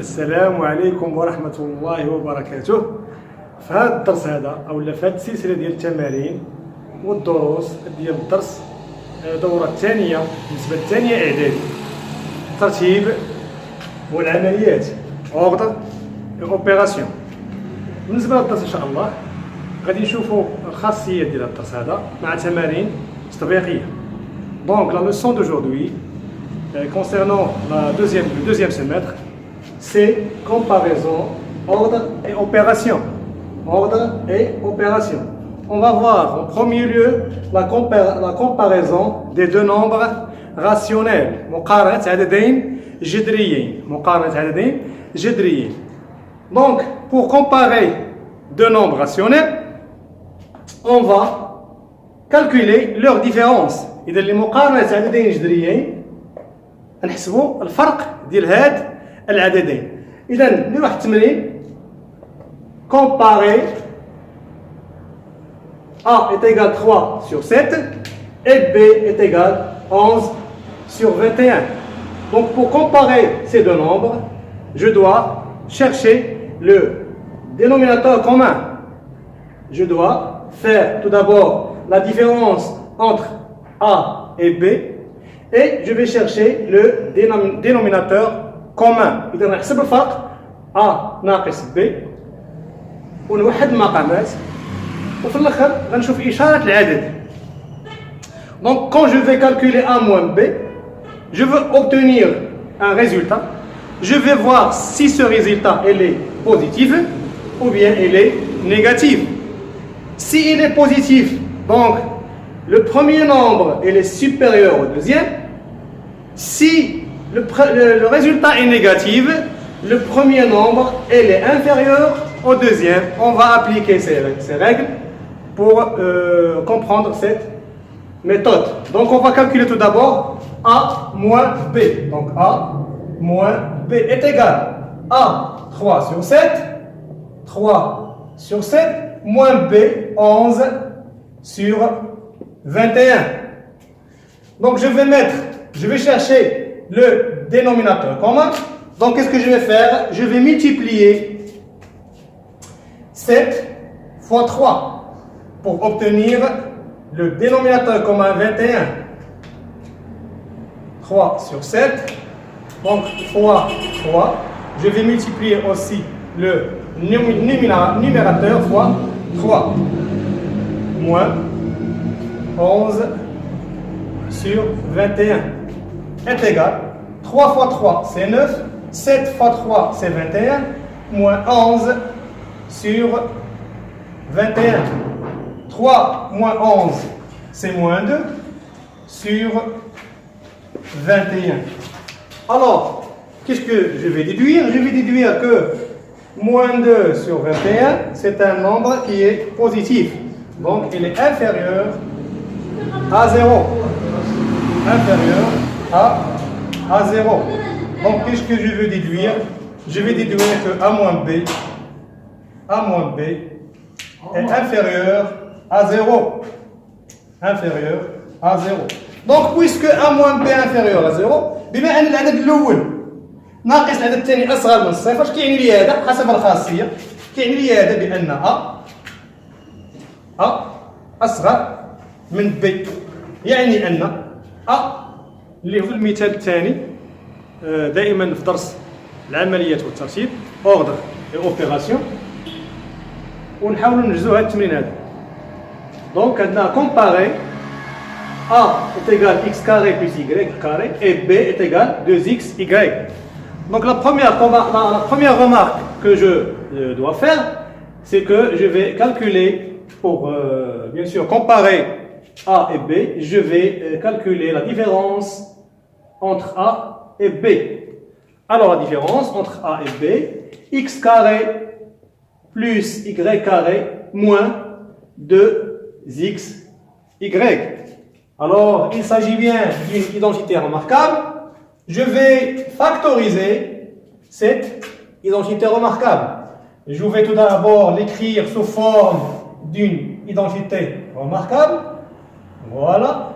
السلام عليكم ورحمة الله وبركاته. في هذا الدرس هذا أو في هذه السلسلة ديال التمارين والدروس ديال الدرس دورة الثانية بالنسبة للثانية إعدادي، الترتيب والعمليات أوردر أوبيراسيون. بالنسبة للدرس إن شاء الله غادي نشوفوا الخاصيات ديال الدرس هذا مع تمارين تطبيقية. Donc la leçon d'aujourd'hui concernant le deuxième semestre, c'est comparaison, ordre et opération. Ordre et opération. On va voir en premier lieu la comparaison des deux nombres rationnels. مقارنة عددين جذريين. مقارنة عددين جذريين. Donc, pour comparer deux nombres rationnels, on va calculer leur différence. إذا لمقارنة عددين جذريين نحسبوا الفرق ديال هاد العددين. إذا نديرو واحد التمرين. Comparer A est égal 3 sur 7 et B est égal 11 sur 21. Donc pour comparer ces deux nombres, je dois chercher le dénominateur commun. Je dois faire tout d'abord la différence entre A et B et je vais chercher le dénominateur commun. إذا نحسب الفرق A ناقص B ونوحد المقامات وفي الاخر غنشوف إشارة العدد. Donc quand je vais calculer A moins B, je veux obtenir un résultat. Je vais voir si ce résultat il est positif ou bien il est négatif. Si il est positif, donc le premier nombre il est supérieur au deuxième. Si le résultat est négatif, le premier nombre il est inférieur au deuxième. On va appliquer ces règles pour comprendre cette méthode. Donc on va calculer tout d'abord A moins B. Donc A moins B est égal à 3 sur 7, 3 sur 7, moins B, 11 sur 21. Donc je vais chercher le dénominateur commun. Donc qu'est-ce que je vais faire? Je vais multiplier 7 fois 3 pour obtenir le dénominateur commun 21. 3 sur 7, donc fois 3. Je vais multiplier aussi le numérateur fois 3. Moins 11 sur 21 est égal. 3 fois 3 c'est 9, 7 fois 3 c'est 21, moins 11 sur 21. 3 moins 11 c'est moins 2 sur 21. Alors, qu'est-ce que je vais déduire? Je vais déduire que moins 2 sur 21, c'est un nombre qui est positif. Donc, il est inférieur à 0. Inférieur à 0. Donc, qu'est-ce que je veux déduire? Je vais déduire que A moins B est inférieur à 0. Inférieur à 0. Donc, puisque A moins B est inférieur à 0, بما أن العدد الأول ناقص العدد الثاني أصغر من الصفر، اش كيعني لي هذا؟ حسب الخاصية كيعني لي هذا بأن A أصغر من B. يعني أن A اللي هو المثال الثاني دائما في درس العمليات والترتيب أوردر أوبيراسيون، ونحاولوا ننجزوا هذا التمرين هذا. دونك عندنا كومباري A est égal x carré plus y carré et B est égal 2xy. Donc la première remarque que je dois faire, c'est que je vais calculer, pour bien sûr comparer A et B, je vais calculer la différence entre A et B. Alors la différence entre A et B, x carré plus y carré moins 2xy. Alors, il s'agit bien d'une identité remarquable. Je vais factoriser cette identité remarquable. Je vais tout d'abord l'écrire sous forme d'une identité remarquable. Voilà.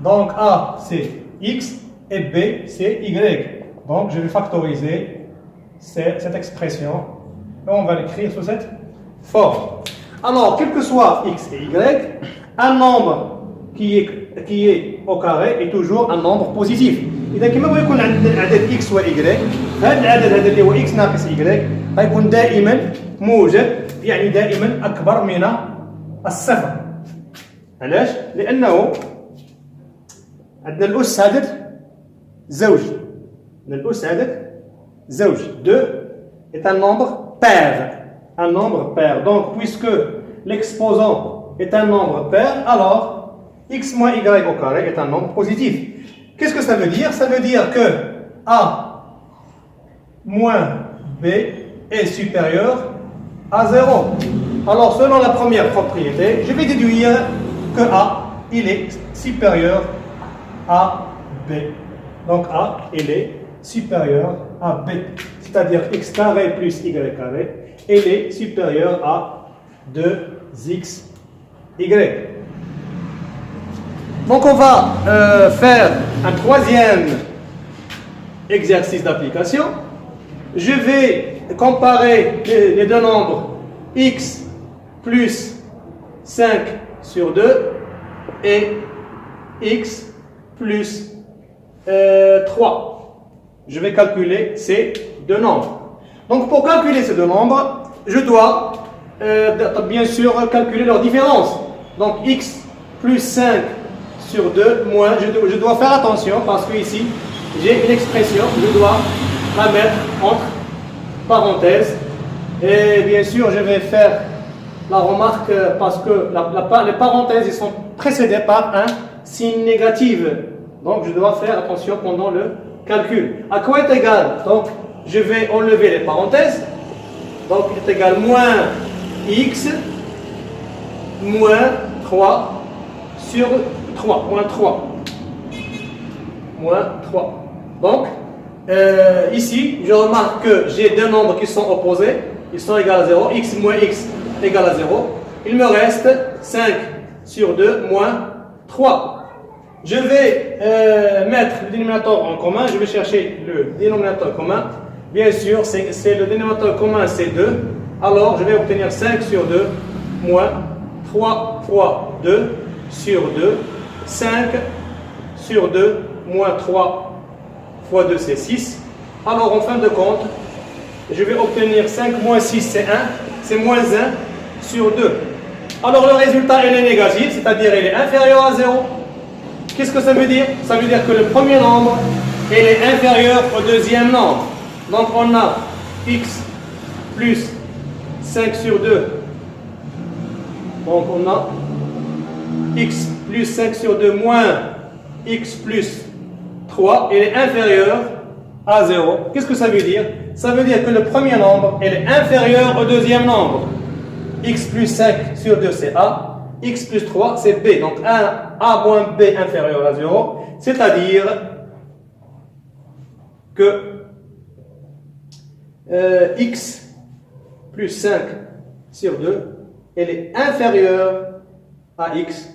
Donc, A, c'est X et B, c'est Y. Donc, je vais factoriser cette expression. Et on va l'écrire sous cette forme. Alors, quel que soit x et y, un nombre qui est au carré est toujours un nombre positif. إذا كما بغا يكون عندنا عدد x و y، هذا العدد هذا اللي هو x ناقص y غيكون دائما موجب، يعني دائما أكبر من الصفر. علاش؟ لأنه عندنا الأس عدد زوج. الأس عدد زوج. 2 est un nombre pair. Un nombre pair. Donc, puisque l'exposant est un nombre pair, alors x moins y au carré est un nombre positif. Qu'est-ce que ça veut dire? Ça veut dire que a moins b est supérieur à 0. Alors, selon la première propriété, je vais déduire que a, il est supérieur à b. Donc, a, il est supérieur à b. C'est-à-dire x carré plus y carré, il est supérieur à 2xy. Donc on va faire un troisième exercice d'application. Je vais comparer les deux nombres x plus 5 sur 2 et x plus 3. Je vais calculer ces deux nombres. Donc pour calculer ces deux nombres, je dois bien sûr calculer leur différence. Donc x plus 5 sur 2 moins, je dois faire attention parce que ici j'ai une expression, je dois la mettre entre parenthèses. Et bien sûr je vais faire la remarque parce que les parenthèses ils sont précédées par un signe négatif. Donc je dois faire attention pendant le calcul. À quoi est égal? Donc je vais enlever les parenthèses. Donc il est égal moins x moins 3 sur 3, moins 3. Moins 3. Donc ici je remarque que j'ai deux nombres qui sont opposés. Ils sont égaux à 0. X moins x égale à 0. Il me reste 5 sur 2 moins 3. Je vais mettre le dénominateur en commun. Je vais chercher le dénominateur commun. Bien sûr, c'est le dénominateur commun, c'est 2. Alors, je vais obtenir 5 sur 2 moins 3 fois 2 sur 2. 5 sur 2 moins 3 fois 2, c'est 6. Alors, en fin de compte, je vais obtenir 5 moins 6, c'est 1. C'est moins 1 sur 2. Alors, le résultat, il est négatif, c'est-à-dire il est inférieur à 0. Qu'est-ce que ça veut dire? Ça veut dire que le premier nombre, il est inférieur au deuxième nombre. Donc on a x plus 5 sur 2. Donc on a x plus 5 sur 2 moins x plus 3. Il est inférieur à 0. Qu'est-ce que ça veut dire? Ça veut dire que le premier nombre, il est inférieur au deuxième nombre. X plus 5 sur 2, c'est a. X plus 3, c'est b. Donc a moins b inférieur à 0. C'est-à-dire que x plus 5 sur 2, elle est inférieure à x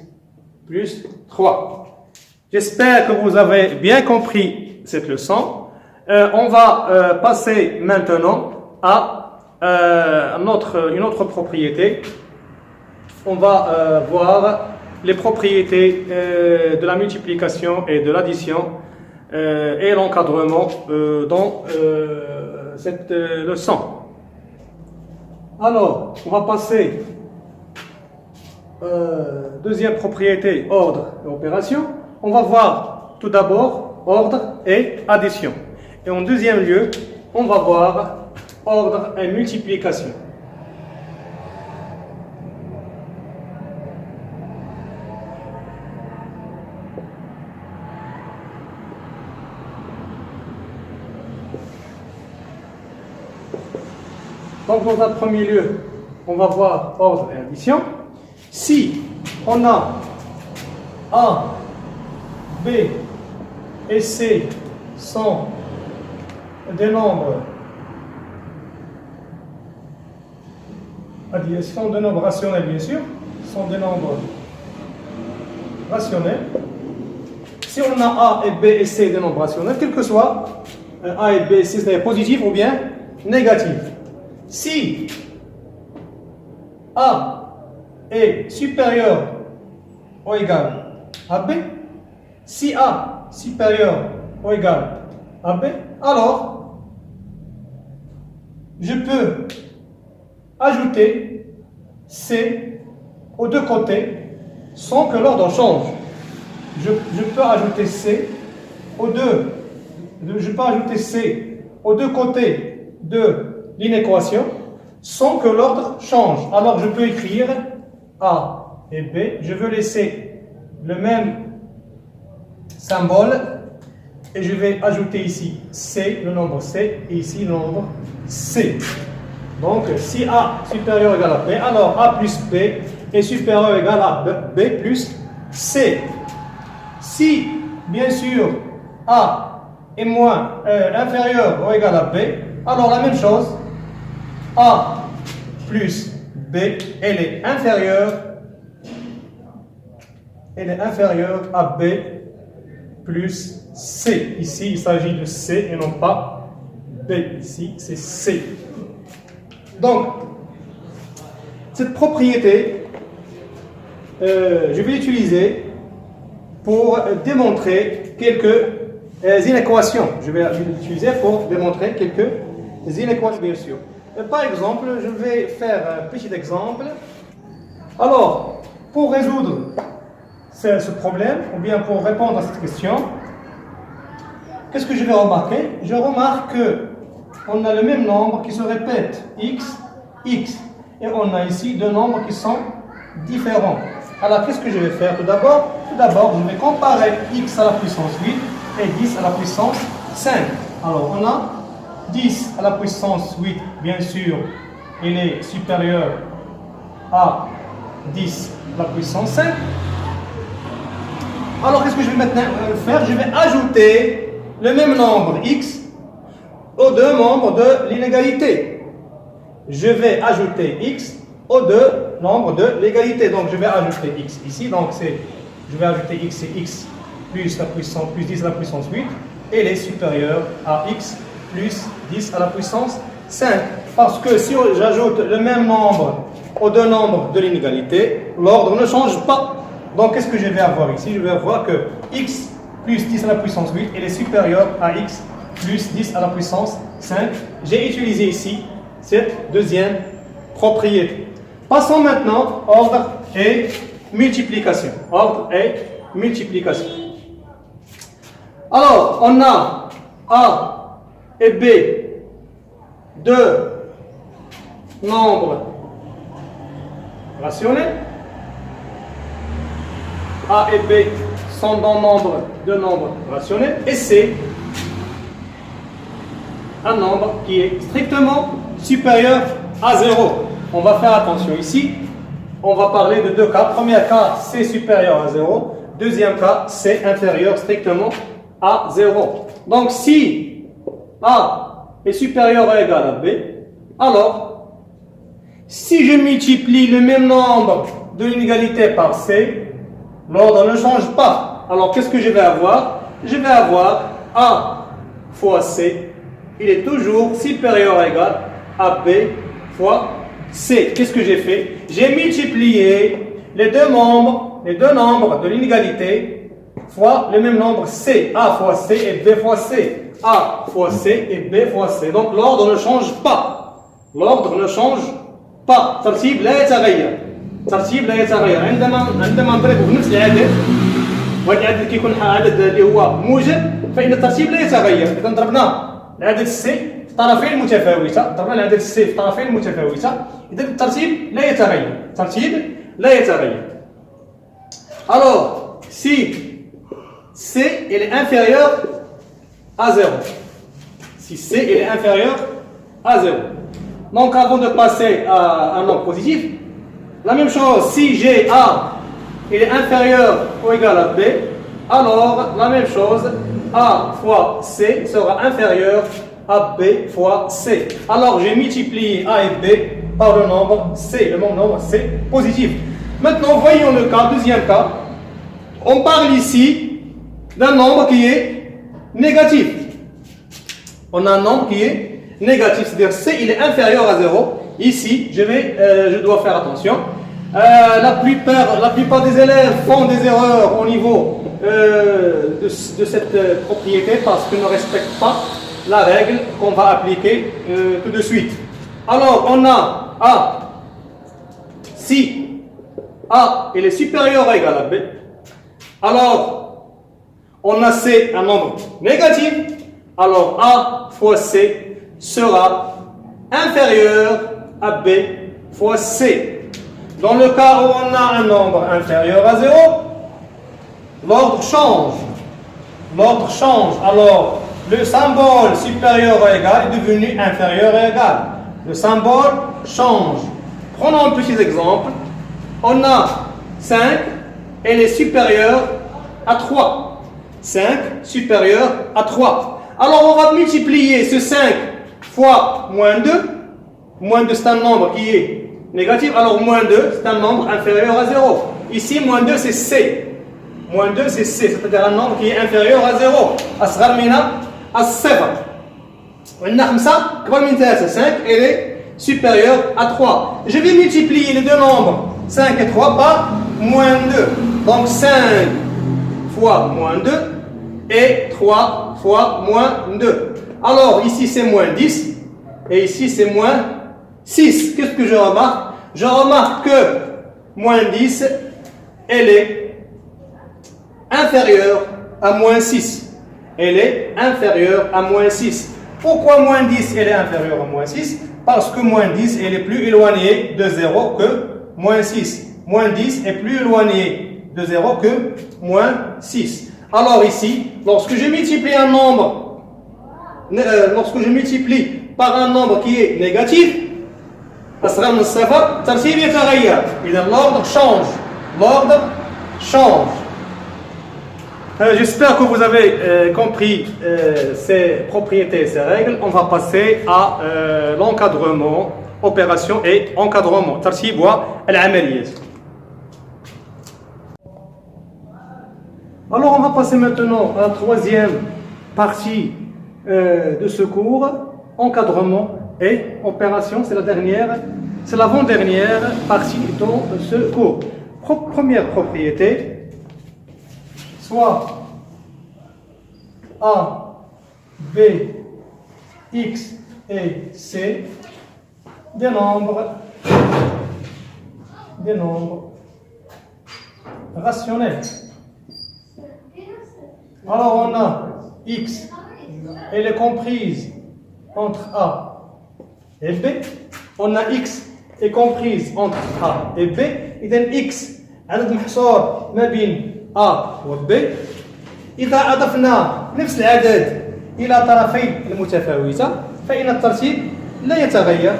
plus 3. J'espère que vous avez bien compris cette leçon. On va passer maintenant à une autre propriété. On va voir les propriétés de la multiplication et de l'addition et l'encadrement dans cette leçon. Alors, on va passer deuxième propriété, ordre et opération. On va voir tout d'abord ordre et addition. Et en deuxième lieu, on va voir ordre et multiplication. Donc, dans un premier lieu, on va voir ordre et addition. Si on a A, B et C sont des nombres rationnels, bien sûr, sont des nombres rationnels. Si on a A et B et C des nombres rationnels, quel que soit A et B et C, c'est positif ou bien négative. Si A est supérieur ou égal à B, si A supérieur ou égal à B, alors je peux ajouter C aux deux côtés sans que l'ordre change. Je peux ajouter C aux deux côtés de l'inéquation sans que l'ordre change. Alors je peux écrire A et B. Je veux laisser le même symbole et je vais ajouter ici C, le nombre C, et ici le nombre C. Donc si A supérieur ou égal à B, alors A plus B est supérieur ou égal à B plus C. Si, bien sûr, A est inférieur ou égal à B, alors la même chose, A plus B, elle est inférieure à B plus C. Ici, il s'agit de C et non pas B. Ici, c'est C. Donc, cette propriété, je vais l'utiliser pour démontrer quelques inéquations. Je vais l'utiliser pour démontrer quelques inéquations, bien sûr. Par exemple, je vais faire un petit exemple. Alors, pour résoudre ce problème, ou bien pour répondre à cette question, qu'est-ce que je vais remarquer? Je remarque qu'on a le même nombre qui se répète, x, x. Et on a ici deux nombres qui sont différents. Alors, qu'est-ce que je vais faire tout d'abord? Tout d'abord, je vais comparer x à la puissance 8 et 10 à la puissance 5. Alors, on a 10 à la puissance 8, bien sûr, il est supérieur à 10 à la puissance 5. Alors, qu'est-ce que je vais maintenant faire? Je vais ajouter le même nombre x aux deux membres de l'inégalité. Je vais ajouter x aux deux nombres de l'égalité. Donc, je vais ajouter x ici. Donc, je vais ajouter x, c'est x plus 10 à la puissance 8. Et elle est supérieure à x plus 10 à la puissance 5. Parce que si j'ajoute le même nombre aux deux nombres de l'inégalité, l'ordre ne change pas. Donc, qu'est-ce que je vais avoir ici? Je vais avoir que x plus 10 à la puissance 8, elle est supérieure à x plus 10 à la puissance 5. J'ai utilisé ici cette deuxième propriété. Passons maintenant ordre et multiplication. Ordre et multiplication. Alors, on a A et B, deux nombres rationnels. A et B sont deux nombres rationnels. Et C, un nombre qui est strictement supérieur à 0. On va faire attention ici. On va parler de deux cas. Premier cas, C supérieur à 0. Deuxième cas, C inférieur strictement à 0. Donc, si A est supérieur ou égal à B, alors, si je multiplie le même nombre de l'inégalité par C, l'ordre ne change pas. Alors, qu'est-ce que je vais avoir? Je vais avoir A fois C. Il est toujours supérieur ou égal à B fois C. Qu'est-ce que j'ai fait? J'ai multiplié les deux nombres de l'inégalité fois le même nombre C. A fois C et B fois C. A fois C et B fois C. Donc l'ordre ne change pas. L'ordre ne change pas. ترتيب لا يتغير. ترتيب لا يتغير. عندما نضرب بنفس العدد، وهذا العدد كيكون عدد اللي هو موجب، فإن الترتيب لا يتغير. إذا ضربنا العدد C في طرفين متفاوتة، ضربنا العدد C في طرفين متفاوتة، إذا الترتيب لا يتغير. الترتيب لا يتغير. Alors, si C est inférieur à 0. Si C est inférieur à 0. Donc, avant de passer à un nombre positif, la même chose, si j'ai A, il est inférieur ou égal à B, alors la même chose, A fois C sera inférieur à B fois C. Alors, j'ai multiplié A et B par le nombre C, le même nombre C positif. Maintenant, voyons le cas, deuxième cas. On parle ici d'un nombre qui est négatif. On a un nombre qui est négatif, c'est-à-dire C il est inférieur à 0, ici je dois faire attention. La plupart des élèves font des erreurs au niveau de cette propriété parce qu'ils ne respectent pas la règle qu'on va appliquer tout de suite. Alors, on a A, si A il est supérieur ou égal à B, alors on a C un nombre négatif, alors A fois C sera inférieur à B fois C. Dans le cas où on a un nombre inférieur à 0, l'ordre change. L'ordre change. Alors, le symbole supérieur ou égal est devenu inférieur ou égal. Le symbole change. Prenons un petit exemple. On a 5, elle est supérieure à 3. 5 supérieur à 3. Alors, on va multiplier ce 5 fois moins 2. Moins 2, c'est un nombre qui est négatif, alors moins 2, c'est un nombre inférieur à 0. Ici, moins 2, c'est C. Moins 2, c'est C, c'est-à-dire un nombre qui est inférieur à 0. أصغر من الصفر. وعندنا 5 كبر من 3. 5, elle est supérieure à 3. Je vais multiplier les deux nombres, 5 et 3, par moins 2. Donc 5 fois moins 2 et 3 fois moins 2. Alors, ici, c'est moins 10 et ici, c'est moins 6. Qu'est-ce que je remarque? Je remarque que moins 10, elle est inférieure à moins 6. Elle est inférieure à moins 6. Pourquoi moins 10, elle est inférieure à moins 6? Parce que moins 10, elle est plus éloignée de 0 que moins 6. Moins 10 est plus éloigné de 0 que moins 6. Alors ici, lorsque je multiplie un nombre, lorsque je multiplie par un nombre qui est négatif, أصغر من الصفر ترتيب يتغير. إذا l'ordre change. L'ordre change. J'espère que vous avez compris ces propriétés et ces règles. On va passer à l'encadrement, opération et encadrement. ترتيب والعمليات. Alors on va passer maintenant à la troisième partie de ce cours, encadrement et opération. C'est la dernière, c'est l'avant-dernière partie dans ce cours. Première propriété, soit A, B, X et C, des nombres rationnels. Alors on a X, elle est comprise entre A et B. On a X est comprise entre A et B. إذا X عدد محصور ما بين A و B. إذا أضفنا نفس العدد إلى طرفين المتفاوتة فإن الترتيب لا يتغير.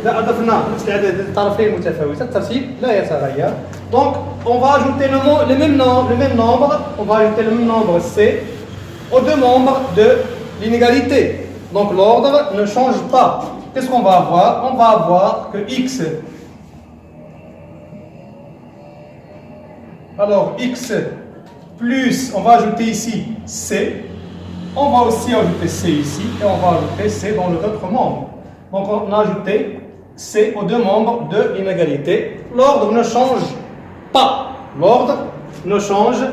إذا أضفنا نفس العدد إلى الطرفين المتفاوتة الترتيب لا يتغير. Donc on va ajouter le même nombre, on va ajouter le même nombre C aux deux membres de l'inégalité. Donc l'ordre ne change pas. Qu'est-ce qu'on va avoir? On va avoir que X. Alors X plus, on va ajouter ici C. On va aussi ajouter C ici et on va ajouter C dans l'autre membre. Donc on a ajouté C aux deux membres de l'inégalité. L'ordre ne change pas. L'ordre ne change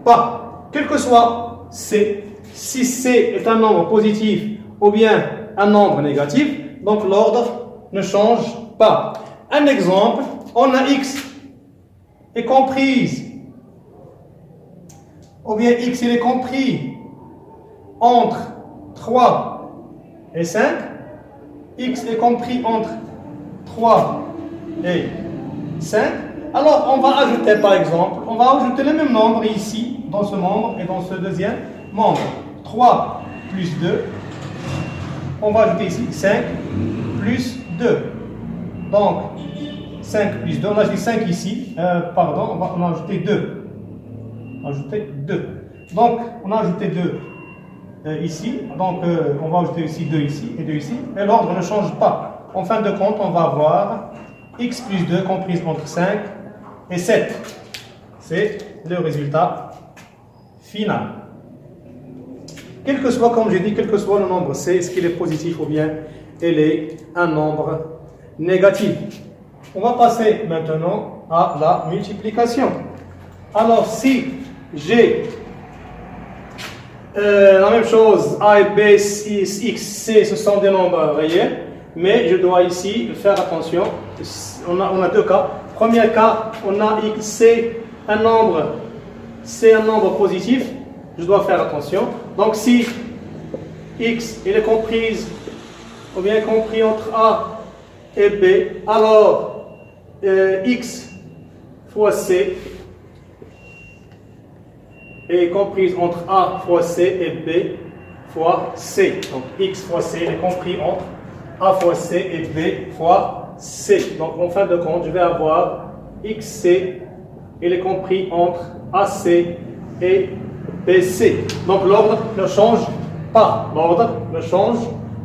pas. Quel que soit C, si C est un nombre positif ou bien un nombre négatif, donc l'ordre ne change pas. Un exemple, on a X est comprise, ou bien X il est compris entre 3 et 5. X est compris entre 3 et 5. Alors on va ajouter par exemple, on va ajouter le même nombre ici, dans ce membre et dans ce deuxième membre. 3 plus 2. On va ajouter ici 5 plus 2. Donc 5 plus 2, on a ajouté 5 ici, pardon, on a ajouté 2. Ajouter 2. Donc on a ajouté 2 ici, donc on va ajouter ici 2 ici et 2 ici, et l'ordre ne change pas. En fin de compte, on va avoir X plus 2 comprise entre 5 et 7. C'est le résultat final. quel que soit, comme j'ai dit, quel que soit le nombre C, est-ce qu'il est positif ou bien il est un nombre négatif. On va passer maintenant à la multiplication. Alors, si j'ai la même chose, A et B, X, C, ce sont des nombres réels, mais je dois ici faire attention. On a deux cas. Premier cas, on a X, C, un nombre positif. Je dois faire attention. Donc, si X il est compris entre A et B, alors X fois C est comprise entre A fois C et B fois C. Donc X fois C est compris entre A fois C et B fois C. Donc en fin de compte, je vais avoir XC, il est compris entre AC et BC. Donc l'ordre ne change pas. L'ordre ne change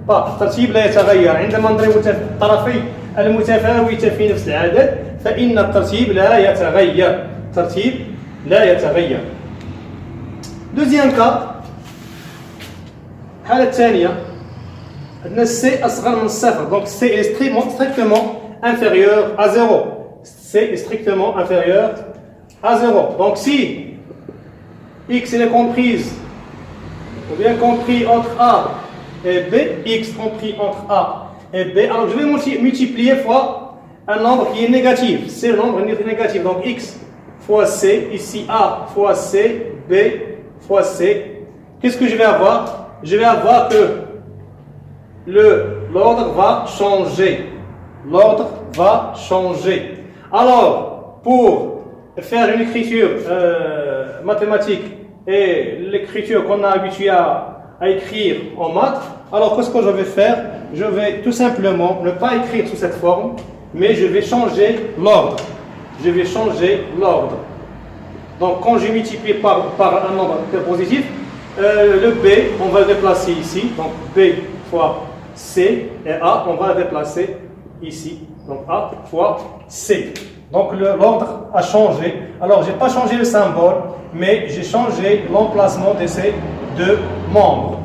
pas. الترتيب لا يتغير. عندما نضرب الطرفي المتفاوتة في نفس العدد فإن الترتيب لا يتغير. الترتيب لا يتغير. Deuxième cas, الحالة الثانية عندنا C أصغر من الصفر. Donc C est strictement inférieur à 0. C est strictement inférieur à 0. Donc si X est comprise ou bien compris entre A et B, X compris entre A et B, alors je vais multiplier fois un nombre qui est négatif. C'est le nombre négatif. Donc X fois C, ici A fois C, B fois C. Qu'est-ce que je vais avoir? Je vais avoir que l'ordre va changer. L'ordre va changer. Alors, pour faire une écriture mathématique et l'écriture qu'on a habitué à écrire en maths, alors qu'est-ce que je vais faire? Je vais tout simplement ne pas écrire sous cette forme, mais je vais changer l'ordre. Je vais changer l'ordre. Donc, quand je multiplie par un nombre positif, le B, on va le déplacer ici. Donc, B fois C et A, on va le déplacer ici. Donc, A fois C. Donc, l'ordre a changé. Alors, je n'ai pas changé le symbole, mais j'ai changé l'emplacement de ces deux membres.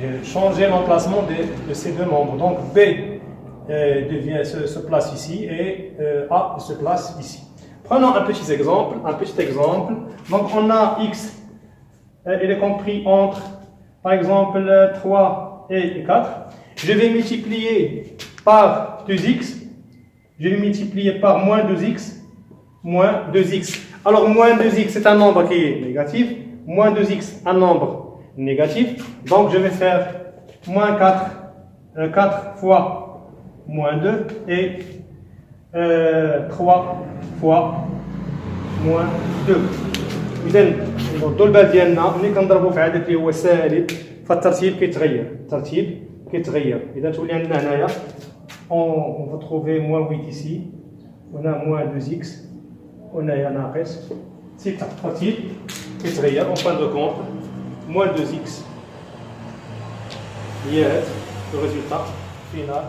J'ai changé l'emplacement de ces deux membres. Donc, B se place ici et A se place ici. Prenons un petit exemple. Donc, on a X, il est compris entre, par exemple, 3 et 4. Je vais multiplier par 2x. Je vais multiplier par moins 2x. Moins 2x. Alors, moins 2x, c'est un nombre qui est négatif. Moins 2x, un nombre négatif. Donc, je vais faire moins 4. 4 fois moins 2 et 3 fois moins 2. إذا الضلبة ديالنا ملي كنضربوا في عدد اللي هو سالب فالترتيب كيتغير. إذا تولي عندنا هنايا on va trouver moins 8 ici. On a moins 2x. On a ناقص 6. الترتيب كيتغير. En fin de compte, moins 2x. هي هذا le résultat final.